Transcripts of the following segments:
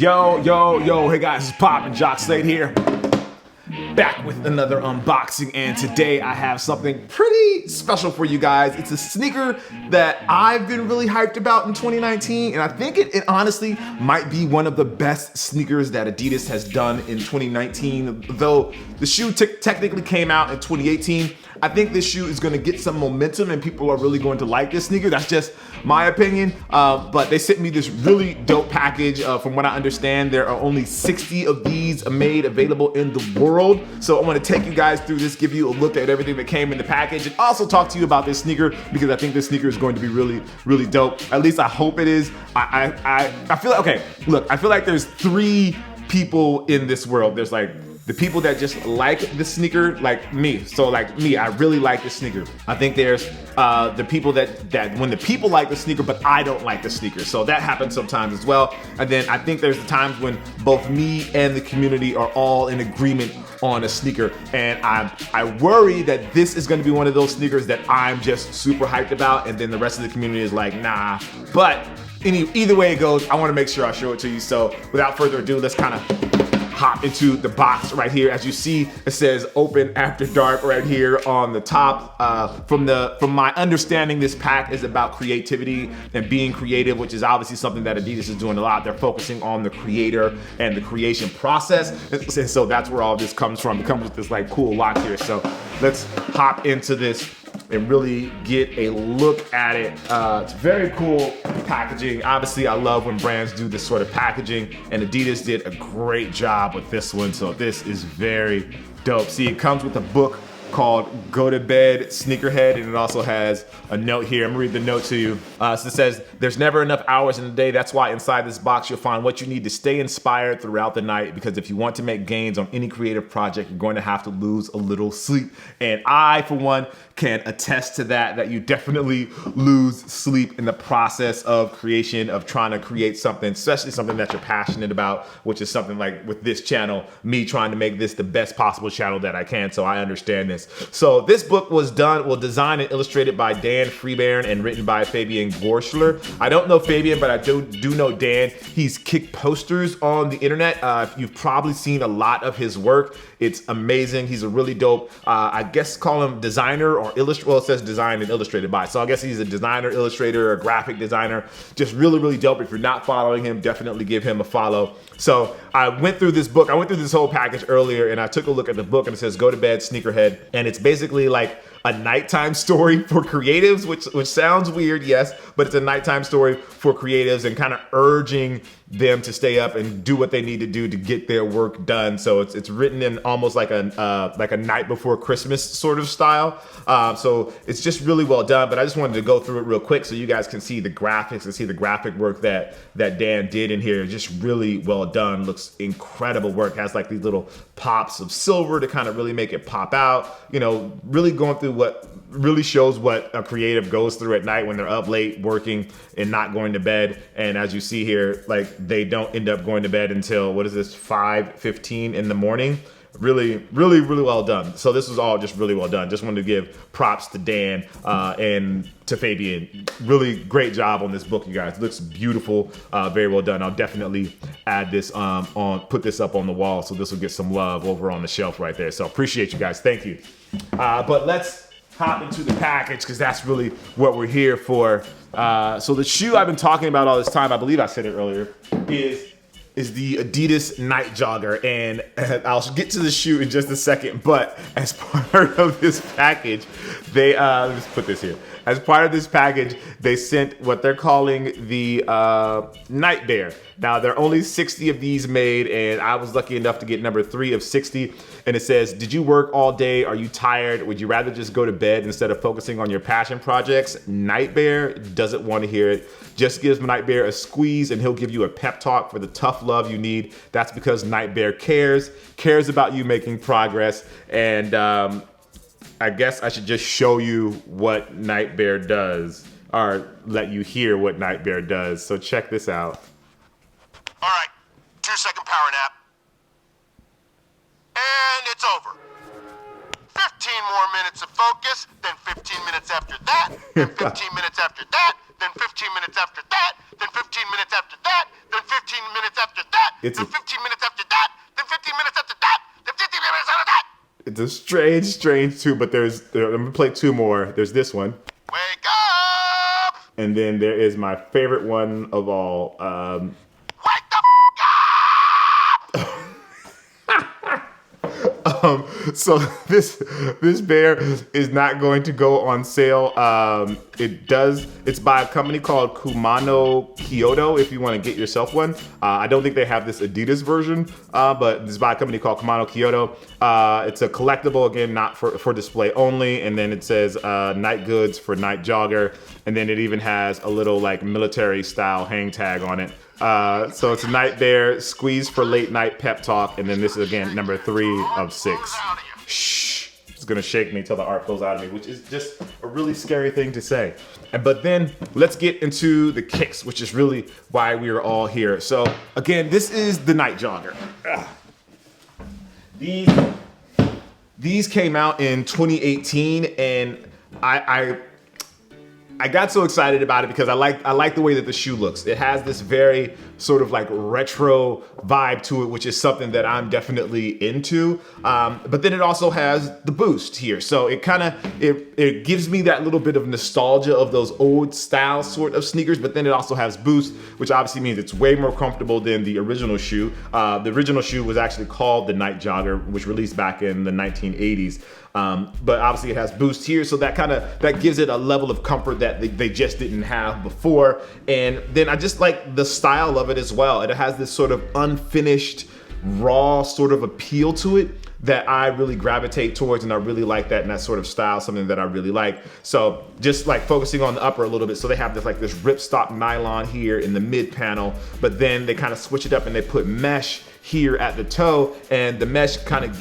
Yo, hey guys, it's poppin', Jacques Slade here. Back with another unboxing, and today I have something pretty special for you guys. It's a sneaker that I've been really hyped about in 2019, and I think it honestly might be one of the best sneakers that Adidas has done in 2019. Though the shoe technically came out in 2018, I think this shoe is gonna get some momentum and people are really going to like this sneaker. That's just my opinion, but they sent me this really dope package. From what I understand, there are only 60 of these made available in the world. So I want to take you guys through this, give you a look at everything that came in the package, and also talk to you about this sneaker because I think this sneaker is going to be really, really dope. At least I hope it is. I feel like, okay, look, I feel like there's three people in this world. There's like the people that just like the sneaker, like me. So like me, I really like the sneaker. I think there's the people that when the people like the sneaker, but I don't like the sneaker. So that happens sometimes as well. And then I think there's the times when both me and the community are all in agreement on a sneaker. And I worry that this is gonna be one of those sneakers that I'm just super hyped about, and then the rest of the community is like, nah. But either way it goes, I wanna make sure I show it to you. So without further ado, let's kind of hop into the box right here. As you see, it says open after dark right here on the top. From my understanding, this pack is about creativity and being creative, which is obviously something that Adidas is doing a lot. They're focusing on the creator and the creation process. And so that's where all this comes from. It comes with this like cool lock here. So let's hop into this and really get a look at it. It's very cool packaging. Obviously, I love when brands do this sort of packaging, and Adidas did a great job with this one, so this is very dope. See, it comes with a book called Go to Bed Sneakerhead, and it also has a note here. I'm gonna read the note to you. So it says, there's never enough hours in the day. That's why inside this box you'll find what you need to stay inspired throughout the night, because if you want to make gains on any creative project, you're going to have to lose a little sleep. And I, for one, can attest to that you definitely lose sleep in the process of creation, of trying to create something, especially something that you're passionate about, which is something like with this channel, me trying to make this the best possible channel that I can. So I understand this. So this book was designed and illustrated by Dan Freebairn and written by Fabian Gorschler. I don't know Fabian, but I do know Dan. He's kicked posters on the internet. You've probably seen a lot of his work. It's amazing. He's a really dope, I guess call him designer or illustrator. Well, it says designed and illustrated by. So I guess he's a designer, illustrator, or graphic designer. Just really, really dope. If you're not following him, definitely give him a follow. So I went through this book. I went through this whole package earlier, and I took a look at the book, and it says Go to Bed Sneakerhead. And it's basically like a nighttime story for creatives, which sounds weird, yes, but it's a nighttime story for creatives and kind of urging them to stay up and do what they need to do to get their work done. So it's written in almost like a night before Christmas sort of style. So it's just really well done, but I just wanted to go through it real quick so you guys can see the graphics and see the graphic work that Dan did in here. Just really well done. Looks incredible work. Has like these little pops of silver to kind of really make it pop out. You know, really going through what really shows what a creative goes through at night when they're up late working and not going to bed. And as you see here, like they don't end up going to bed until, what is this, 5:15 in the morning. Really, really, really well done. So this was all just really well done. Just wanted to give props to Dan and to Fabian. Really great job on this book, you guys. It looks beautiful, very well done. I'll definitely add this put this up on the wall, so this will get some love over on the shelf right there. So appreciate you guys, thank you. But let's hop into the package because that's really what we're here for. So the shoe I've been talking about all this time, I believe I said it earlier, is the ADIDAS Nite Jogger, and I'll get to the shoe in just a second, but as part of this package, they, let's put this here. As part of this package, they sent what they're calling the Night Bear. Now, there are only 60 of these made, and I was lucky enough to get number 3 of 60. And it says, did you work all day? Are you tired? Would you rather just go to bed instead of focusing on your passion projects? Night Bear doesn't want to hear it. Just gives Night Bear a squeeze and he'll give you a pep talk for the tough love you need. That's because Night Bear cares about you making progress. And I guess I should just show you what Night Bear does, or let you hear what Night Bear does. So check this out. All right, 2-second power nap. And it's over. 15 more minutes of focus, then 15 minutes after that, then 15 minutes after that, then 15 minutes after that, then 15 minutes after that, then 15 minutes after that, then 15 minutes after that, then 15 minutes after that, then 15 minutes after that. It's a strange tune, but I'm gonna play two more. There's this one. Wake up! And then there is my favorite one of all. Wake the So this bear is not going to go on sale. It's by a company called Kumano Kyoto if you want to get yourself one. I don't think they have this Adidas version, but it's by a company called Kumano Kyoto. It's a collectible, again, not for display only. And then it says night goods for night jogger. And then it even has a little like military style hang tag on it. So it's a night bear, squeeze for late night pep talk. And then this is again number 3 of 6. Shh. It's gonna shake me till the art goes out of me, which is just a really scary thing to say. But then let's get into the kicks, which is really why we are all here. So again, this is the Nite Jogger. These came out in 2018, and I got so excited about it because I like the way that the shoe looks. It has this very sort of like retro vibe to it, which is something that I'm definitely into. But then it also has the boost here. So it it gives me that little bit of nostalgia of those old style sort of sneakers, but then it also has boost, which obviously means it's way more comfortable than the original shoe. The original shoe was actually called the Nite Jogger, which released back in the 1980s. But obviously it has boost here, so that gives it a level of comfort that they just didn't have before. And then I just like the style of it as well. It has this sort of unfinished, raw sort of appeal to it that I really gravitate towards, and I really like that, and that sort of style, something that I really like. So just like focusing on the upper a little bit, so they have this like this ripstop nylon here in the mid panel, but then they kind of switch it up and they put mesh here at the toe, and the mesh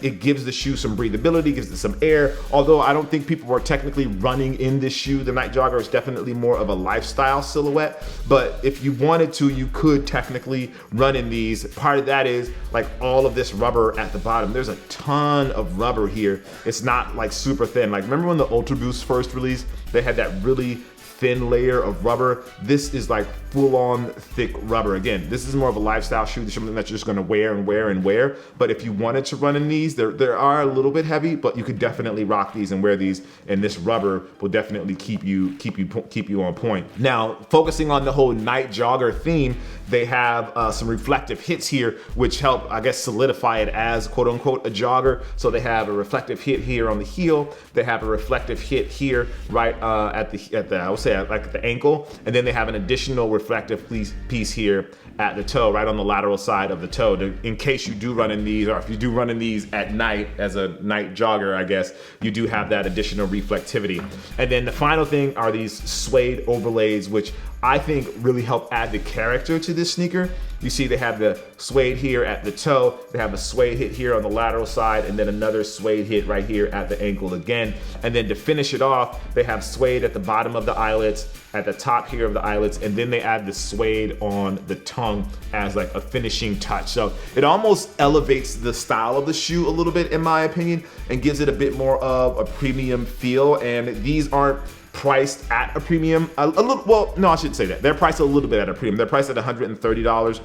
it gives the shoe some breathability, gives it some air. Although I don't think people are technically running in this shoe. The Nite Jogger is definitely more of a lifestyle silhouette, but if you wanted to, you could technically run in these. Part of that is like all of this rubber at the bottom. There's a ton of rubber here. It's not like super thin. Like remember when the Ultra Boost first released, they had that really thin layer of rubber. This is like full-on thick rubber. Again, this is more of a lifestyle shoe, something that you're just gonna wear and wear and wear. But if you wanted to run in these, they are a little bit heavy, but you could definitely rock these and wear these, and this rubber will definitely keep you on point. Now, focusing on the whole Nite Jogger theme, they have some reflective hits here, which help, I guess, solidify it as quote unquote a jogger. So they have a reflective hit here on the heel. They have a reflective hit here right at the I would say like the ankle, and then they have an additional reflective piece here at the toe, right on the lateral side of the toe, in case you do run in these, or if you do run in these at night as a night jogger, I guess, you do have that additional reflectivity. And then the final thing are these suede overlays, which I think really help add the character to this sneaker. You see they have the suede here at the toe, they have a suede hit here on the lateral side, and then another suede hit right here at the ankle again. And then to finish it off, they have suede at the bottom of the eyelets, at the top here of the eyelets, and then they add the suede on the tongue as like a finishing touch. So it almost elevates the style of the shoe a little bit, in my opinion, and gives it a bit more of a premium feel. And these aren't priced at a premium, well, no, I shouldn't say that. They're priced a little bit at a premium. They're priced at $130.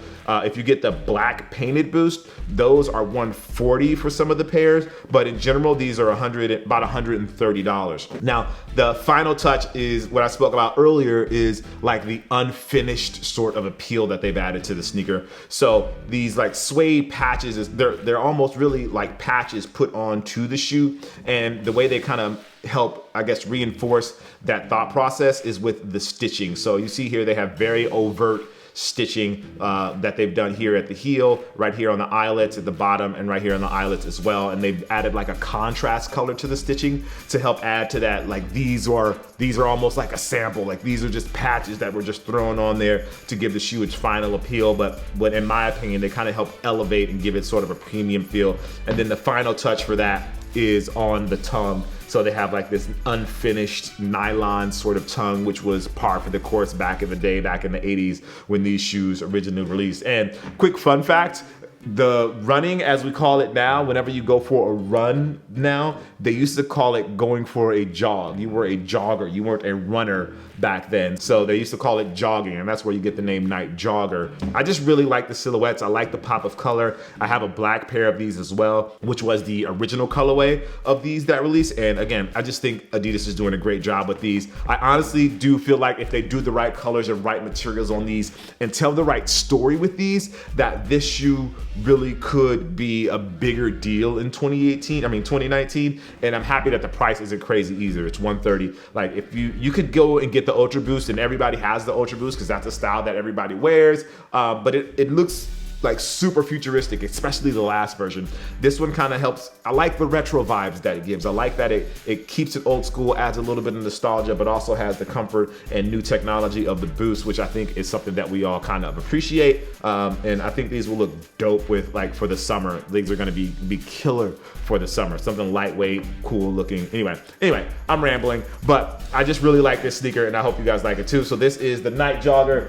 If you get the black painted boost, those are $140 for some of the pairs, but in general, these are about $130. Now, the final touch is what I spoke about earlier, is like the unfinished sort of appeal that they've added to the sneaker. So these like suede patches, they're almost really like patches put onto the shoe, and the way they kind of help, I guess, reinforce that thought process is with the stitching. So you see here they have very overt stitching that they've done here at the heel, right here on the eyelets at the bottom, and right here on the eyelets as well. And they've added like a contrast color to the stitching to help add to that. Like these are almost like a sample. Like these are just patches that were just thrown on there to give the shoe its final appeal. But in my opinion, they kind of help elevate and give it sort of a premium feel. And then the final touch for that is on the tongue. So they have like this unfinished nylon sort of tongue, which was par for the course back in the day, back in the 80s when these shoes originally released. And quick fun fact, The running, as we call it now, whenever you go for a run now, they used to call it going for a jog. You were a jogger, you weren't a runner back then. So they used to call it jogging, and that's where you get the name Nite Jogger. I just really like the silhouettes. I like the pop of color. I have a black pair of these as well, which was the original colorway of these that released. And again, I just think Adidas is doing a great job with these. I honestly do feel like if they do the right colors and right materials on these and tell the right story with these, that this shoe really could be a bigger deal in 2019. And I'm happy that the price isn't crazy either. It's $130. Like if you could go and get the Ultra Boost, and everybody has the Ultra Boost because that's a style that everybody wears. But it looks like super futuristic, especially the last version. This one kind of helps. I like the retro vibes that it gives. I like that it keeps it old school, adds a little bit of nostalgia, but also has the comfort and new technology of the Boost, which I think is something that we all kind of appreciate. And I think these will look dope with, like, for the summer. These are gonna be killer for the summer. Something lightweight, cool looking. Anyway, I'm rambling, but I just really like this sneaker, and I hope you guys like it too. So this is the Nite Jogger.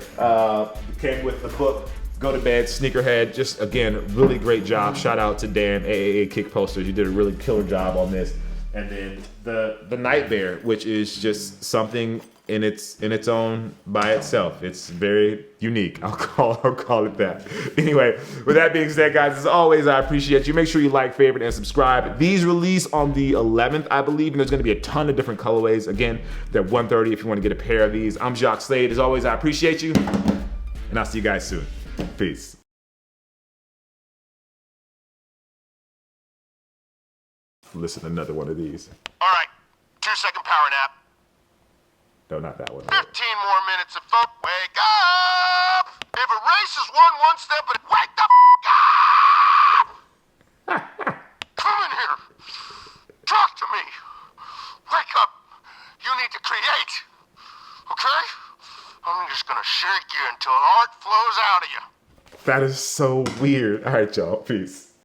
Came with the book, Go to Bed, Sneakerhead. Just, again, really great job. Shout out to Dan, AAA Kick Posters. You did a really killer job on this. And then the Night Bear, which is just something in its own by itself. It's very unique. I'll call it that. Anyway, with that being said, guys, as always, I appreciate you. Make sure you like, favorite, and subscribe. These release on the 11th, I believe, and there's gonna be a ton of different colorways. Again, they're $130 if you wanna get a pair of these. I'm Jacques Slade. As always, I appreciate you, and I'll see you guys soon. Peace. Listen to another one of these. All right, 2-second power nap. No, not that one. 15 more minutes of fun. Wake up! If a race is one step at wake the up! Come in here. Talk to me. Wake up. You need to create. Okay? I'm just gonna shake you until art flows out of you. That is so weird. All right, y'all. Peace.